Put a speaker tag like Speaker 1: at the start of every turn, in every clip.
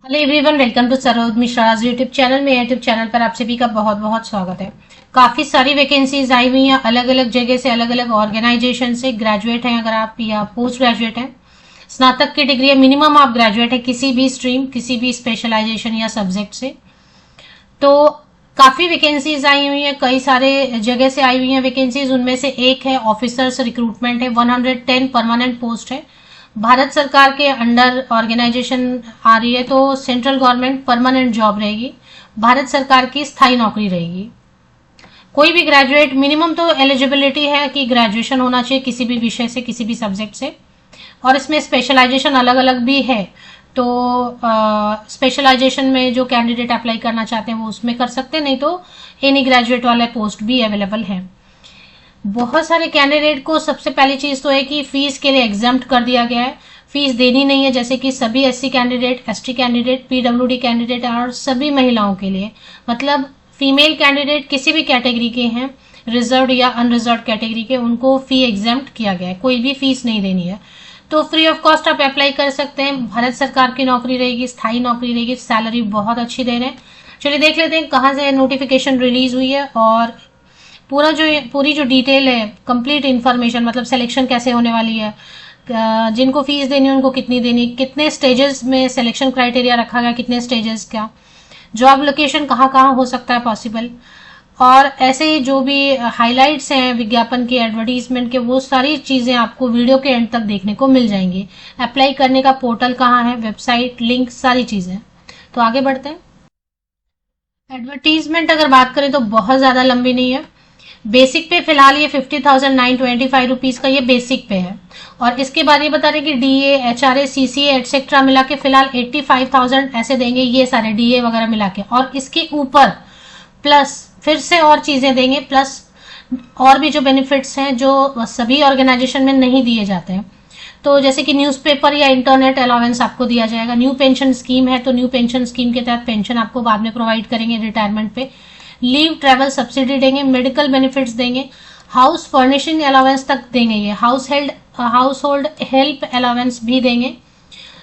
Speaker 1: Hello everyone, welcome to Saroj Mishra's YouTube channel में। YouTube channel पर आप सभी का बहुत बहुत स्वागत है। काफी सारी वैकेंसीज आई हुई हैं अलग अलग जगह से, अलग अलग ऑर्गेनाइजेशन से। ग्रेजुएट हैं अगर आप या पोस्ट ग्रेजुएट हैं, स्नातक की डिग्री है, मिनिमम आप ग्रेजुएट है किसी भी स्ट्रीम, किसी भी स्पेशलाइजेशन या सब्जेक्ट से। तो काफी वैकेंसीज आई हुई हैं, कई सारे जगह से आई हुई हैं वैकेंसीज। उनमें से एक है ऑफिसर्स रिक्रूटमेंट है, 110 परमानेंट पोस्ट है। भारत सरकार के अंडर ऑर्गेनाइजेशन आ रही है, तो सेंट्रल गवर्नमेंट परमानेंट जॉब रहेगी, भारत सरकार की स्थायी नौकरी रहेगी। कोई भी ग्रेजुएट, मिनिमम तो एलिजिबिलिटी है कि ग्रेजुएशन होना चाहिए किसी भी विषय से, किसी भी सब्जेक्ट से। और इसमें स्पेशलाइजेशन अलग अलग भी है, तो स्पेशलाइजेशन में जो कैंडिडेट अप्लाई करना चाहते हैं वो उसमें कर सकते हैं, नहीं तो एनी ग्रेजुएट वाले पोस्ट भी अवेलेबल है। बहुत सारे कैंडिडेट को सबसे पहली चीज तो है कि फीस के लिए एग्जाम्प्ट कर दिया गया है, फीस देनी नहीं है, जैसे कि सभी SC candidate, ST candidate, PWD candidate और सभी महिलाओं के लिए। मतलब फीमेल कैंडिडेट किसी भी कैटेगरी के हैं, रिजर्व या अनरिजर्व कैटेगरी के, उनको फी एग्जाम्प्ट किया गया है, कोई भी फीस नहीं देनी है। तो फ्री ऑफ कॉस्ट आप अप्लाई कर सकते हैं। भारत सरकार की नौकरी रहेगी, स्थायी नौकरी रहेगी, सैलरी बहुत अच्छी दे रहे हैं। चलिए देख लेते हैं कहाँ से नोटिफिकेशन रिलीज हुई है और पूरी जो डिटेल है, कंप्लीट इन्फॉर्मेशन, मतलब सिलेक्शन कैसे होने वाली है, जिनको फीस देनी है उनको कितनी देनी, कितने स्टेजेस में सिलेक्शन क्राइटेरिया रखा गया, कितने स्टेजेस का, जॉब लोकेशन कहाँ कहाँ हो सकता है पॉसिबल, और ऐसे ही जो भी हाइलाइट्स हैं विज्ञापन के, एडवर्टीजमेंट के, वो सारी चीजें आपको वीडियो के एंड तक देखने को मिल जाएंगी। अप्लाई करने का पोर्टल कहाँ है, वेबसाइट, लिंक, सारी चीजें। तो आगे बढ़ते हैं। एडवर्टीजमेंट अगर बात करें तो बहुत ज्यादा लंबी नहीं है। बेसिक पे फिलहाल ये 50,925 रुपीज का ये बेसिक पे है, और इसके बाद ये बता रहे कि डीए, एचआरए, सीसीए एटसेट्रा मिला के फिलहाल 85,000 ऐसे देंगे, ये सारे डीए वगैरह मिला के। और इसके ऊपर प्लस फिर से और चीजें देंगे, प्लस और भी जो बेनिफिट्स हैं जो सभी ऑर्गेनाइजेशन में नहीं दिए जाते हैं। तो जैसे कि न्यूज़पेपर या इंटरनेट अलाउंस आपको दिया जाएगा। न्यू पेंशन स्कीम है, तो न्यू पेंशन स्कीम के तहत पेंशन आपको बाद में प्रोवाइड करेंगे रिटायरमेंट पे। लीव ट्रैवल सब्सिडी देंगे, मेडिकल बेनिफिट्स देंगे, हाउस फर्निशिंग अलाउंस तक देंगे, ये हाउस होल्ड हेल्प अलाउंस भी देंगे।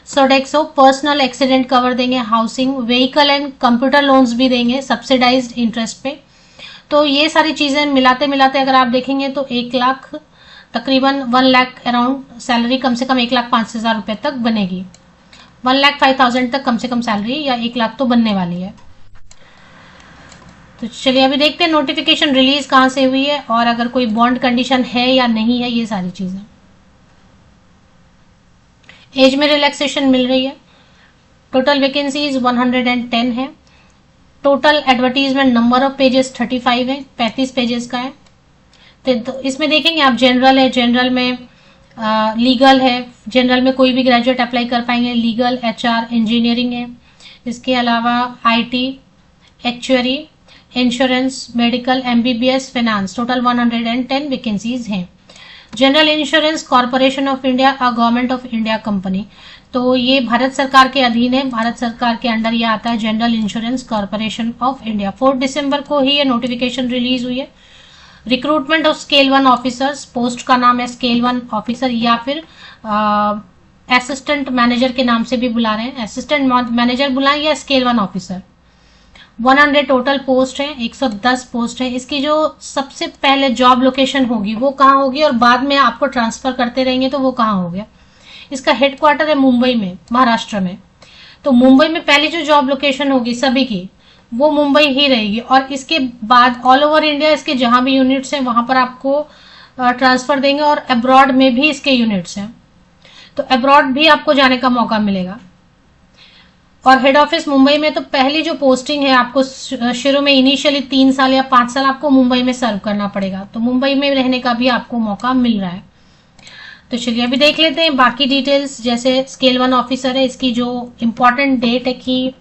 Speaker 1: सोडेक्सो पर्सनल एक्सीडेंट कवर देंगे, housing, vehicle and computer loans भी देंगे सब्सिडाइज्ड इंटरेस्ट पे। तो ये सारी चीजें मिलाते मिलाते अगर आप देखेंगे तो 1 लाख, तकरीबन 1 लाख अराउंड सैलरी, कम से कम 1,05,000 रुपए तक बनेगी। 1,05,000 तक कम से कम सैलरी, या 1 लाख तो बनने वाली है। तो चलिए अभी देखते हैं नोटिफिकेशन रिलीज कहां से हुई है, और अगर कोई बॉन्ड कंडीशन है या नहीं है, ये सारी चीजें। एज में रिलैक्सेशन मिल रही है। टोटल वैकेंसीज 110 है। Total advertisement number of pages 35 है, 35 पेजेस का है। तो इसमें देखेंगे आप, जनरल है, जनरल में लीगल है, जनरल में कोई भी ग्रेजुएट अप्लाई कर पाएंगे, लीगल, एचआर, इंजीनियरिंग है। इसके अलावा IT, actuary, insurance, medical, MBBS, finance, total 110 vacancies हैं। General insurance corporation of India, a government of India company, तो ये भारत सरकार के अधीन है, भारत सरकार के अंडर ये आता है, general insurance corporation of India. 4 दिसंबर को ही ये नोटिफिकेशन रिलीज हुई है। Recruitment of scale 1 officers, post का नाम है स्केल 1 ऑफिसर, या फिर असिस्टेंट मैनेजर के नाम से भी बुला रहे हैं, असिस्टेंट मैनेजर बुलाएं या स्केल 1 ऑफिसर। 100 टोटल पोस्ट है, 110 पोस्ट है। इसकी जो सबसे पहले जॉब लोकेशन होगी वो कहाँ होगी, और बाद में आपको ट्रांसफर करते रहेंगे तो वो कहाँ हो गया। इसका हेडक्वार्टर है मुंबई में, महाराष्ट्र में। तो मुंबई में पहली जो जॉब लोकेशन होगी सभी की, वो मुंबई ही रहेगी, और इसके बाद ऑल ओवर इंडिया इसके जहां भी यूनिट्स हैं वहां पर आपको ट्रांसफर देंगे, और अब्रॉड में भी इसके यूनिट्स हैं, तो अब्रॉड भी आपको जाने का मौका मिलेगा। और हेड ऑफिस मुंबई में। तो पहली जो पोस्टिंग है आपको शुरू में इनिशियली 3 साल या 5 साल आपको मुंबई में सर्व करना पड़ेगा, तो मुंबई में रहने का भी आपको मौका मिल रहा है। तो चलिए अभी देख लेते हैं बाकी डिटेल्स। जैसे स्केल 1 ऑफिसर है, इसकी जो इंपॉर्टेंट डेट है, की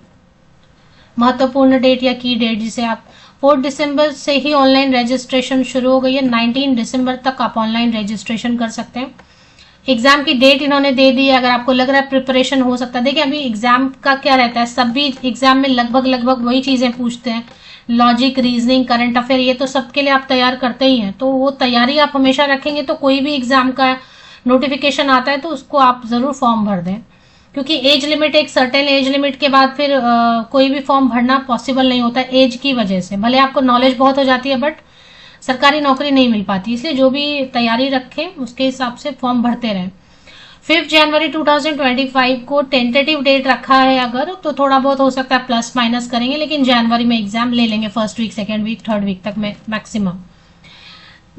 Speaker 1: महत्वपूर्ण डेट या की डेट, जिसे आप 4 दिसंबर से ही ऑनलाइन रजिस्ट्रेशन शुरू हो गई है, 19 दिसंबर तक आप ऑनलाइन रजिस्ट्रेशन कर सकते हैं। एग्जाम की डेट इन्होंने दे दी है। अगर आपको लग रहा है प्रिपरेशन हो सकता है, देखिए अभी एग्जाम का क्या रहता है, सभी एग्जाम में लगभग वही चीजें पूछते हैं, लॉजिक, रीजनिंग, करंट अफेयर, ये तो सबके लिए आप तैयार करते ही हैं। तो वो तैयारी आप हमेशा रखेंगे तो कोई भी एग्जाम का नोटिफिकेशन आता है तो उसको आप जरूर फॉर्म भर दें, क्योंकि एज लिमिट, एक सर्टेन एज लिमिट के बाद फिर कोई भी फॉर्म भरना पॉसिबल नहीं होता एज की वजह से। भले आपको नॉलेज बहुत हो जाती है बट सरकारी नौकरी नहीं मिल पाती, इसलिए जो भी तैयारी रखें उसके हिसाब से फॉर्म भरते रहें। 5 जनवरी 2025 को टेंटेटिव डेट रखा है, अगर तो थोड़ा बहुत हो सकता है प्लस माइनस करेंगे, लेकिन जनवरी में एग्जाम ले लेंगे, first week, second week, third week तक में मैक्सिमम।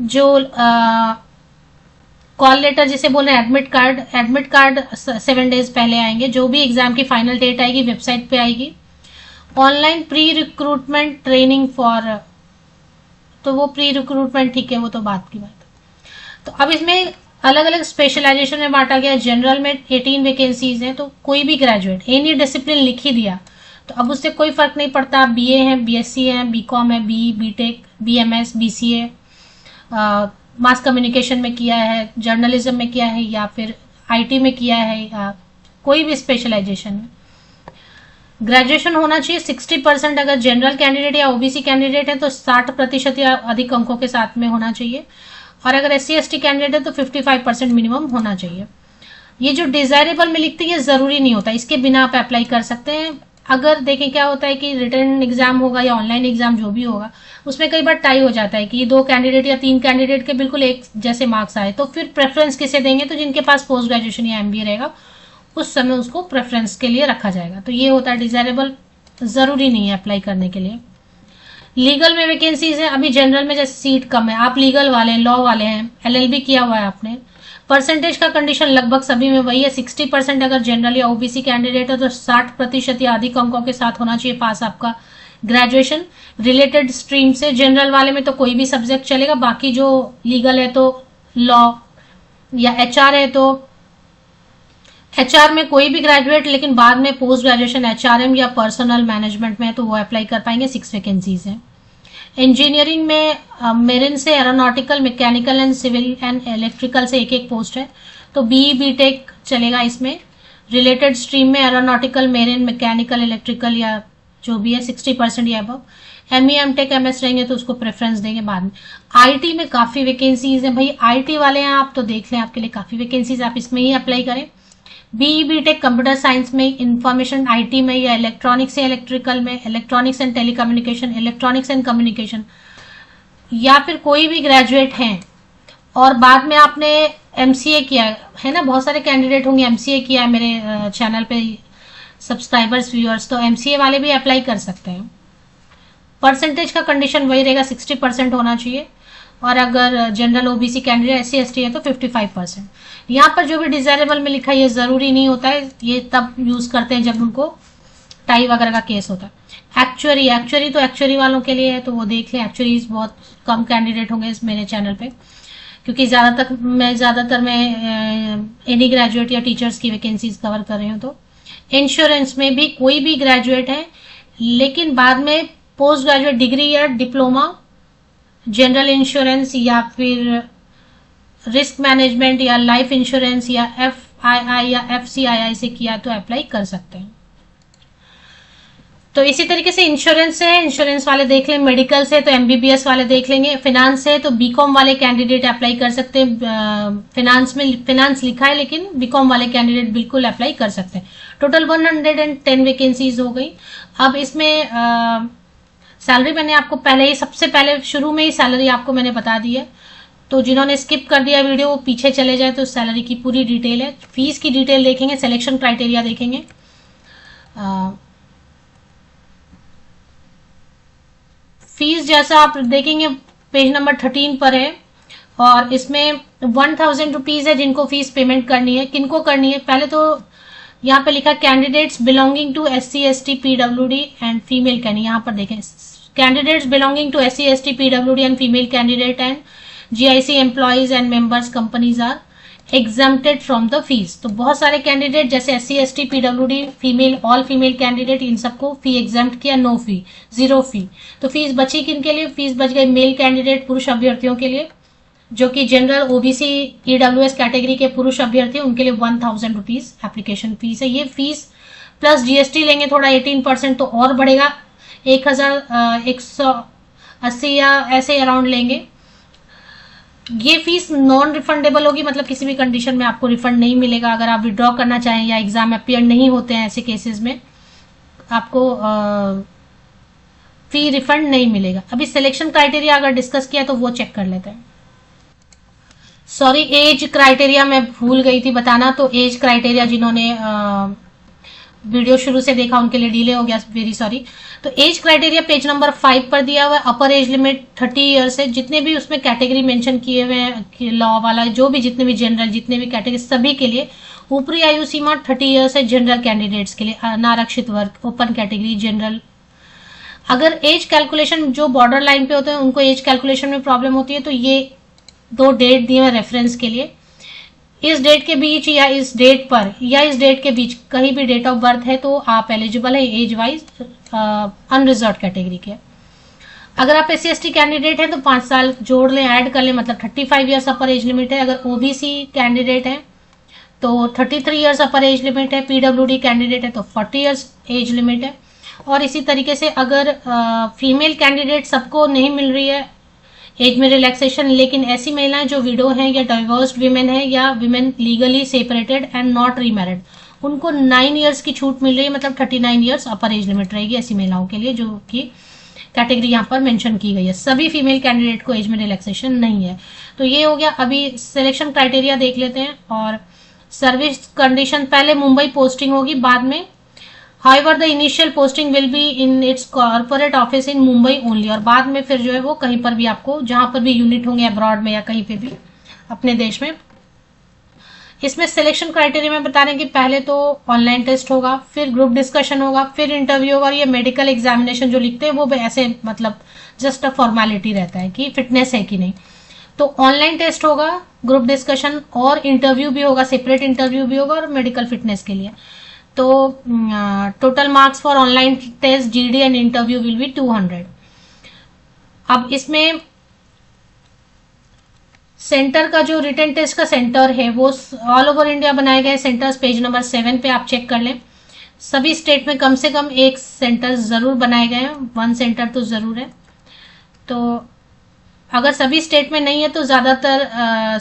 Speaker 1: जो कॉल लेटर जिसे बोल रहे हैं एडमिट कार्ड 7 डेज पहले आएंगे। जो भी एग्जाम की फाइनल डेट आएगी वेबसाइट पे आएगी। Online pre recruitment training for, तो वो प्री रिक्रूटमेंट ठीक है, वो तो बात की बात है। तो अब इसमें अलग अलग स्पेशलाइजेशन में बांटा गया। जनरल में 18 वैकेंसीज हैं, तो कोई भी ग्रेजुएट एनी डिसिप्लिन लिख ही दिया तो अब उससे कोई फर्क नहीं पड़ता। आप बीए हैं, बीएससी है, बीकॉम है, BTech, BMS, BCA, mass communication में किया है, जर्नलिज्म में किया है, या फिर आईटी में किया है, या कोई भी स्पेशलाइजेशन में ग्रेजुएशन होना चाहिए 60%। अगर जनरल कैंडिडेट या ओबीसी कैंडिडेट है तो 60% या अधिक अंकों के साथ में होना चाहिए, और अगर एससी एसटी कैंडिडेट है तो 55% मिनिमम होना चाहिए। ये जो डिजायरेबल में लिखते हैं ये जरूरी नहीं होता, इसके बिना आप अप्लाई कर सकते हैं। अगर देखें क्या होता है कि रिटर्न एग्जाम होगा या ऑनलाइन एग्जाम जो भी होगा उसमें कई बार टाई हो जाता है कि 2 कैंडिडेट या 3 कैंडिडेट के बिल्कुल एक जैसे मार्क्स आए, तो फिर प्रेफरेंस किसे देंगे, तो जिनके पास पोस्ट ग्रेजुएशन या एमबीए रहेगा उस समय उसको प्रेफरेंस के लिए रखा जाएगा। तो ये होता है डिजायरेबल, जरूरी नहीं है अप्लाई करने के लिए। लीगल में वैकेंसीज है, अभी जनरल में जैसे सीट कम है, आप लीगल वाले हैं, लॉ वाले हैं, एलएलबी किया हुआ है आपने, परसेंटेज का कंडीशन लगभग सभी में वही है 60%। अगर जनरल या ओबीसी कैंडिडेट है तो 60% या अधिक अंकों के साथ होना चाहिए पास आपका ग्रेजुएशन रिलेटेड स्ट्रीम से। जनरल वाले में तो कोई भी सब्जेक्ट चलेगा, बाकी जो लीगल है तो लॉ, या एचआर है तो एचआर में कोई भी ग्रेजुएट, लेकिन बाद में पोस्ट ग्रेजुएशन एचआरएम या पर्सनल मैनेजमेंट में है तो वो अप्लाई कर पाएंगे। 6 वैकेंसीज हैं। इंजीनियरिंग में मेरिन से aeronautical, mechanical and civil and electrical से एक पोस्ट है, तो बीटेक चलेगा इसमें। रिलेटेड स्ट्रीम में एरोनॉटिकल, मेरिन, मैकेनिकल, इलेक्ट्रिकल या जो भी है 60% या अबव। एमई एमटेक एमएस रहेंगे तो उसको प्रेफरेंस देंगे बाद में। आईटी में काफी वैकेंसीज हैं भाई, आईटी वाले हैं आप तो देख लें, आपके लिए काफी वैकेंसीज, आप इसमें ही अप्लाई करें। बीटेक कंप्यूटर साइंस में, इंफॉर्मेशन आईटी में, या इलेक्ट्रॉनिक्स या इलेक्ट्रिकल में, electronics and telecommunication, electronics and communication, या फिर कोई भी ग्रेजुएट हैं और बाद में आपने एमसीए किया है ना, बहुत सारे कैंडिडेट होंगे एमसीए किया है मेरे चैनल पे सब्सक्राइबर्स व्यूअर्स, तो एमसीए वाले भी अप्लाई कर सकते हैं। परसेंटेज का कंडीशन वही रहेगा 60% होना चाहिए, और अगर general OBC candidate SC ST है तो 55%। यहाँ पर जो भी डिजायरेबल में लिखा है ये जरूरी नहीं होता है, ये तब यूज करते हैं जब उनको टाई वगैरह का केस होता है। एक्चुअरी तो एक्चुअरी वालों के लिए है, तो वो देख लें। एक्चुअरी बहुत कम कैंडिडेट होंगे इस मेरे चैनल पे, क्योंकि ज्यादातर मैं एनी ग्रेजुएट या टीचर्स की वैकेंसीज कवर कर रही हूँ। तो इंश्योरेंस में भी कोई भी ग्रेजुएट है, लेकिन बाद में पोस्ट ग्रेजुएट डिग्री या डिप्लोमा जनरल इंश्योरेंस या फिर रिस्क मैनेजमेंट या लाइफ इंश्योरेंस या एफआईआई या एफसीआईआई से किया तो अप्लाई कर सकते हैं। तो इसी तरीके से इंश्योरेंस है, इंश्योरेंस वाले देख लें। मेडिकल से तो एमबीबीएस वाले देख लेंगे। फिनांस है तो बीकॉम वाले कैंडिडेट अप्लाई कर सकते हैं। फिनांस में फिनांस लिखा है लेकिन बीकॉम वाले कैंडिडेट बिल्कुल अप्लाई कर सकते हैं। टोटल 110 वैकेंसीज हो गई। अब इसमें सैलरी मैंने आपको पहले ही, सबसे पहले शुरू में ही सैलरी आपको मैंने बता दी है, तो जिन्होंने स्किप कर दिया वीडियो वो पीछे चले जाए, तो सैलरी की पूरी डिटेल है। फीस की डिटेल देखेंगे, सिलेक्शन क्राइटेरिया देखेंगे। फीस जैसा आप देखेंगे पेज नंबर 13 पर है, और इसमें 1000 रुपीज है जिनको फीस पेमेंट करनी है। किनको करनी है, पहले तो यहाँ पे लिखा candidates belonging to SC ST PWD and female candidate. यहाँ पर देखें candidates belonging to SC ST PWD and female candidate and GIC employees and members companies are exempted from the fees. तो बहुत सारे कैंडिडेट जैसे SC ST PWD female, all female candidate, इन सबको fee exempt किया, नो फी, 0 फी। तो fees बची किनके लिए, फीस बच गई मेल कैंडिडेट पुरुष अभ्यर्थियों के लिए, जो कि जनरल ओबीसी ईडब्ल्यूएस कैटेगरी के पुरुष अभ्यर्थी, उनके लिए 1000 रुपीज एप्लीकेशन फीस है। ये फीस प्लस जीएसटी लेंगे थोड़ा 18% तो और बढ़ेगा, 1180 या ऐसे अराउंड लेंगे। ये फीस नॉन रिफंडेबल होगी, मतलब किसी भी कंडीशन में आपको रिफंड नहीं मिलेगा। अगर आप विड्रॉ करना चाहें या एग्जाम अपियर नहीं होते हैं, ऐसे केसेस में आपको फी रिफंड नहीं मिलेगा। अभी सिलेक्शन क्राइटेरिया अगर डिस्कस किया तो वो चेक कर लेते हैं। सॉरी, एज क्राइटेरिया मैं भूल गई थी बताना। तो एज क्राइटेरिया जिन्होंने वीडियो शुरू से देखा उनके लिए डिले हो गया, वेरी सॉरी। तो एज क्राइटेरिया पेज नंबर 5 पर दिया हुआ है। अपर एज लिमिट 30 ईयर्स है। जितने भी उसमें कैटेगरी मेंशन किए हुए हैं लॉ वाला, जो भी जितने भी जनरल जितने भी कैटेगरी, सभी के लिए ऊपरी आयु सीमा 30 ईयर्स है। जनरल कैंडिडेट्स के लिए, अनारक्षित वर्ग, ओपन कैटेगरी, जनरल। अगर एज कैलकुलेशन जो बॉर्डर लाइन पे होते हैं उनको एज कैलकुलेशन में प्रॉब्लम होती है, तो ये 2 डेट दिए हैं रेफरेंस के लिए। इस डेट के बीच या इस डेट पर या इस डेट के बीच कहीं भी डेट ऑफ बर्थ है तो आप एलिजिबल है एज वाइज अनरिजर्व कैटेगरी के। अगर आप SC/ST कैंडिडेट हैं तो 5 साल जोड़ लें, ऐड कर लें, मतलब 35 ईयर्स अपर एज लिमिट है। अगर OBC कैंडिडेट है तो 33 ईयर्स अपर एज लिमिट है। PWD कैंडिडेट है तो 40 ईयर्स एज लिमिट है। और इसी तरीके से अगर फीमेल कैंडिडेट सबको नहीं मिल रही है एज में रिलैक्सेशन, लेकिन ऐसी महिलाएं जो विडो हैं या डाइवर्स्ड विमेन है या women legally separated and not remarried, उनको 9 ईयर्स की छूट मिल रही है, मतलब 39 ईयर्स अपर एज लिमिट रहेगी ऐसी महिलाओं के लिए, जो कि कैटेगरी यहाँ पर मेंशन की गई है। सभी फीमेल कैंडिडेट को एज में रिलैक्सेशन नहीं है। तो ये हो गया। अभी सिलेक्शन क्राइटेरिया देख लेते हैं। और सर्विस कंडीशन, पहले मुंबई पोस्टिंग होगी, बाद में However, the initial posting will be in its corporate office in Mumbai only, और बाद में फिर जो है वो कहीं पर भी आपको, जहां पर भी यूनिट होंगे अब्रॉड में या कहीं पे भी अपने देश में। इसमें सिलेक्शन क्राइटेरिया में बता रहे हैं कि पहले तो ऑनलाइन टेस्ट होगा, फिर ग्रुप डिस्कशन होगा, फिर इंटरव्यू होगा। और ये मेडिकल एग्जामिनेशन जो लिखते हैं वो ऐसे मतलब जस्ट अ फॉर्मेलिटी रहता है कि फिटनेस है कि नहीं। तो ऑनलाइन टेस्ट होगा, ग्रुप डिस्कशन और इंटरव्यू भी होगा, सेपरेट इंटरव्यू भी होगा और मेडिकल फिटनेस के लिए। तो total marks for online test, GD and interview will be 200। अब इसमें सेंटर का जो रिटन टेस्ट का सेंटर है वो ऑल ओवर इंडिया बनाए गए सेंटर्स पेज नंबर 7 पे आप चेक कर लें। सभी स्टेट में कम से कम एक सेंटर जरूर बनाए गए हैं, 1 सेंटर तो जरूर है। तो अगर सभी स्टेट में नहीं है तो ज्यादातर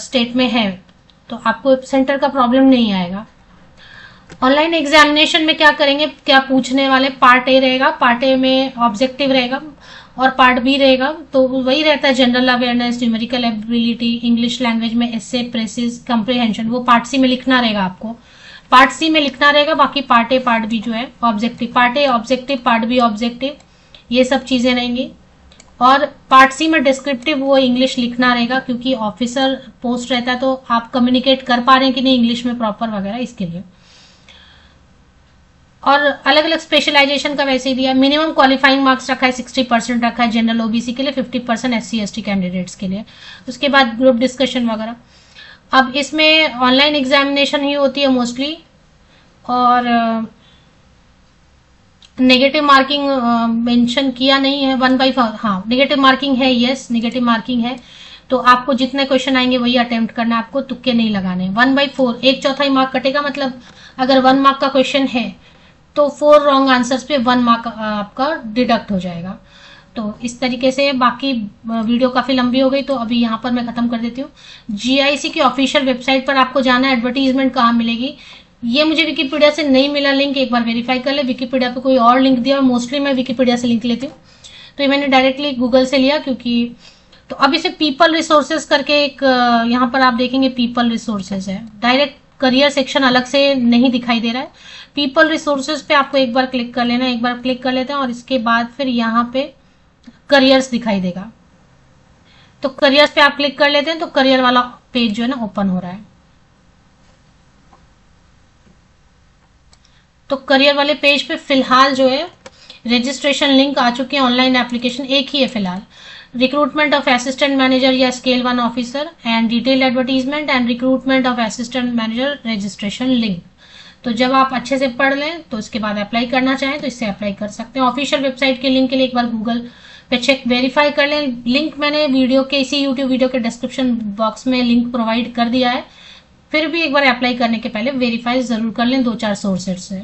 Speaker 1: स्टेट में है, तो आपको सेंटर का प्रॉब्लम नहीं आएगा। ऑनलाइन एग्जामिनेशन में क्या करेंगे, क्या पूछने वाले, पार्ट ए रहेगा, पार्ट ए में ऑब्जेक्टिव रहेगा और पार्ट बी रहेगा। तो वही रहता है general awareness, numerical ability, English language में एसे, प्रेसिस, कंप्रिहेंशन, वो पार्ट सी में लिखना रहेगा आपको। पार्ट सी में लिखना रहेगा, बाकी पार्ट ए पार्ट बी जो है objective, part A objective, part B objective, ये सब चीजें रहेंगी। और पार्ट सी में डिस्क्रिप्टिव वो इंग्लिश लिखना रहेगा, क्योंकि ऑफिसर पोस्ट रहता है तो आप कम्युनिकेट कर पा रहे हैं कि नहीं इंग्लिश में प्रॉपर वगैरह, इसके लिए। और अलग अलग स्पेशलाइजेशन का वैसे ही दिया। मिनिमम क्वालिफाइंग मार्क्स रखा है 60% रखा है जनरल OBC के लिए, 50% SC/ST कैंडिडेट्स के लिए। उसके बाद ग्रुप डिस्कशन वगैरह। अब इसमें ऑनलाइन एग्जामिनेशन ही होती है मोस्टली, और नेगेटिव मार्किंग मेंशन किया नहीं है। 1/4, हाँ नेगेटिव मार्किंग है, यस नेगेटिव मार्किंग है। तो आपको जितने क्वेश्चन आएंगे वही अटेम्प्ट करना है, आपको तुक्के नहीं लगाने। 1/4, 1/4 मार्क कटेगा, मतलब अगर 1 मार्क का क्वेश्चन है तो 4 रॉन्ग आंसर्स पे 1 मार्क आपका डिडक्ट हो जाएगा। तो इस तरीके से, बाकी वीडियो काफी लंबी हो गई तो अभी यहाँ पर मैं खत्म कर देती हूँ। GIC की ऑफिशियल वेबसाइट पर आपको जाना है। एडवर्टीजमेंट कहाँ मिलेगी, ये मुझे विकिपीडिया से नहीं मिला लिंक, एक बार वेरीफाई कर ले। विकिपीडिया पे कोई और लिंक दिया, और मोस्टली मैं विकिपीडिया से लिंक लेती हूँ, तो ये मैंने डायरेक्टली गूगल से लिया। क्योंकि तो अब इसे पीपल रिसोर्सेज करके एक यहाँ पर आप देखेंगे पीपल रिसोर्सेज है, डायरेक्ट करियर सेक्शन अलग से नहीं दिखाई दे रहा है। पीपल रिसोर्सेज पे आपको एक बार क्लिक कर लेना, एक बार क्लिक कर लेते हैं और इसके बाद फिर यहाँ पे करियर्स दिखाई देगा। तो करियर्स पे आप क्लिक कर लेते हैं तो करियर वाला पेज जो है ना ओपन हो रहा है। तो करियर वाले पेज पे फिलहाल जो है रजिस्ट्रेशन लिंक आ चुके हैं, ऑनलाइन एप्लीकेशन एक ही है फिलहाल। रिक्रूटमेंट ऑफ असिस्टेंट मैनेजर या scale 1 officer and detail advertisement and recruitment of assistant manager registration link. तो जब आप अच्छे से पढ़ लें तो इसके बाद अप्लाई करना चाहें तो इससे अप्लाई कर सकते हैं। ऑफिशियल वेबसाइट के लिंक के लिए एक बार गूगल पे चेक वेरीफाई कर लें। लिंक मैंने वीडियो के इसी यूट्यूब वीडियो के डिस्क्रिप्शन बॉक्स में लिंक प्रोवाइड कर दिया है। फिर भी एक बार अप्लाई करने के पहले वेरीफाई जरूर कर लें 2-4 सोर्सेज से।